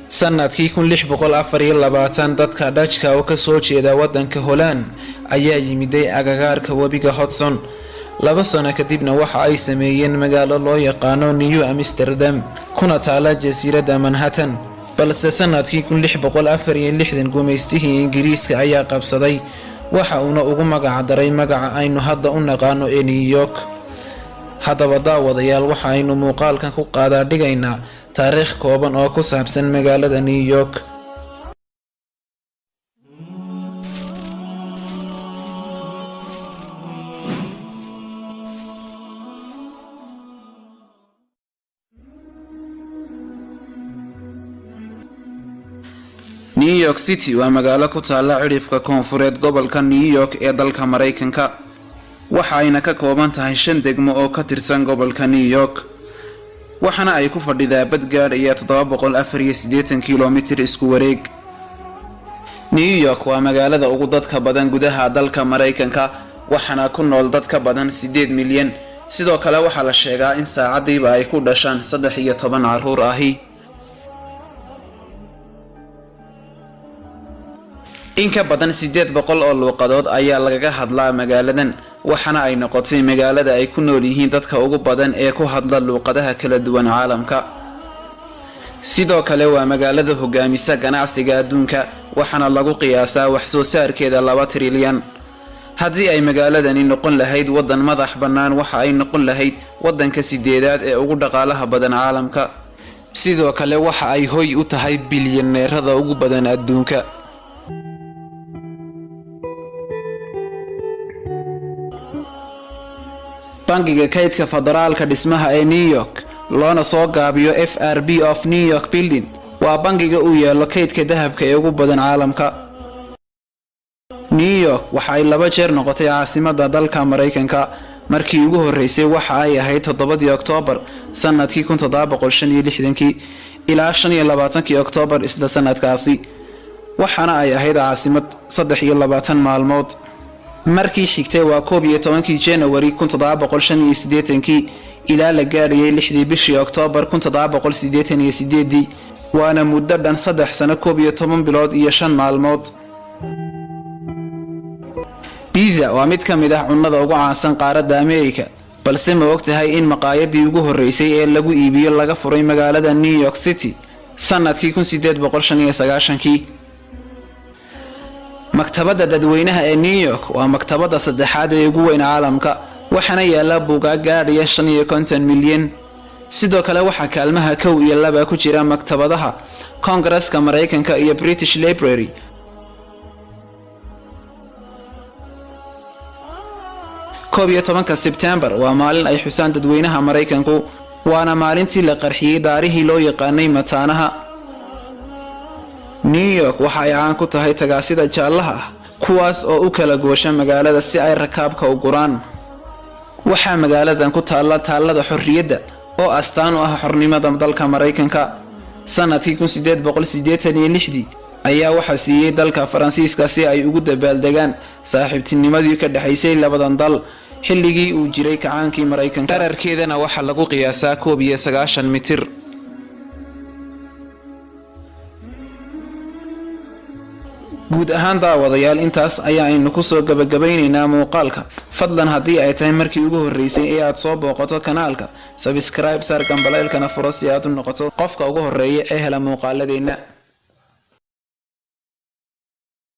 sanadkii 1624 dadka Dutchka oo ka soo jeeda wadanka Holland ayaa yimiday agagaarka wabiga Hudson. 2 sano kadibna waxa ay sameeyeen magaalo loo yaqaano New Amsterdam kuna taala jasiiradda Manhattan. balse sanadkii 1664 gumeystihii Ingiriiska ayaa qabsaday waxa uuna ugu magac daray magaca aynu hadda u naqaano ee New York. haddaba daawadayaal waxa aynu muuqaalkan ku qaadaa dhigaynaa taariikh kooban oo ku saabsan magaalada New York. New York City waa magaalo ku taala cirifka koonfureed gobolka New York ee dalka Mareykanka. waxa ayna ka kooban tahay 5 degmo oo ka tirsan gobolka New York. waxana ay ku fadhidaa badgaar iyo 784 kiiloomitir isku wareeg. New York waa magaalada ugu dadka badan gudaha dalka Mareykanka waxana ku nool dad ka badan 8 milyan. sidoo kale waxa la sheegaa in saacadiiba ay ku dhashaan 13 caruur ahi. in ka badan 800 oo luuqadood ayaa laga hadlaa magaaladan waxana ay noqotay magaalada ay ku nool yihiin dadka ugu badan ee ku hadla luuqadaha kala duwan caalamka. sidoo kale waa magaalada hogaamisa ganacsiga adduunka waxana lagu qiyaasaa wax soo saarkeeda 2 trilyan. haddii ay magaaladani noqon lahayd wadan madax bannaan waxa ay noqon lahayd wadanka 8aad ee ugu dhaqaalaha badan caalamka. sidoo kale waxa ay hoy u tahay bilyaneerada ugu badan adduunka. bangiga kaydka federaalka dhismaha ee New York loona soo gaabiyo FRB of New York Building waa bangiga uu yeelo kaydka dahabka ee ugu badan caalamka. New York waxa ay 2 jeer noqotay caasimadda dalka Mareykanka. markii ugu horeysay waxa ay ahayd 7 Oktoobar sanadkii 1765 ilaa 25 Oktoobar isla sanadkaasi waxana ay ahayd caasimad 23 maalmood. markii xigtay waa 11 January 1785 ilaa la gaarayay 6 bishii Oktoobar 1788 waana muddo dhan 3 sano 11 bilood iyo 5 maalmood. pizza waa mid ka mid ah cunnada ugu caansan qaaradda Ameerika balse ma ogtahay in maqaayadii ugu horeysay ee lagu iibiyo laga furay magaalada New York City sanadkii 1895. maktabadda dadweynaha ee New York waa maktabadda saddexaad ee ugu weyn caalamka waxana yaala buugaag gaadhaya 55 milyan. sidoo kale waxa kaalmaha 1 iyo 2 ku jira maktabadaha Congress-ka Mareykanka iyo British Library. 11 September waa maalin ay xusaan dadweynaha Mareykanku waana maalintii la qarxiyay daarihii loo yaqaanay mataanaha. New York waxa ay caan ku tahay tagaasida jaalaha kuwaas oo u kala goosha magaalada si ay rakaabka u guraan. waxa magaaladan ku taala taalada xorriyadda oo astaan u ah xornimada dalka Mareykanka. sanadkii 1886 ayaa waxa siiyay dalka Faransiiska si ay ugu dabaaldegaan saaxiibtinimadii ka dhaxaysay labadan dal xilligii uu jiray kacaankii Mareykanka. dhererkeedana waxa lagu qiyaasaa 9 mitir. guud ahaan daawadayaal intaas ayaanu ku soo gabagabaynaynaa muuqaalka. fadlan haddii ay tahay markii ugu horeysay ee aad soo booqato kanaalka subscribe saar gambaleelkana furo si aad u noqoto qofka ugu horeeya ee hela muuqaaladeena.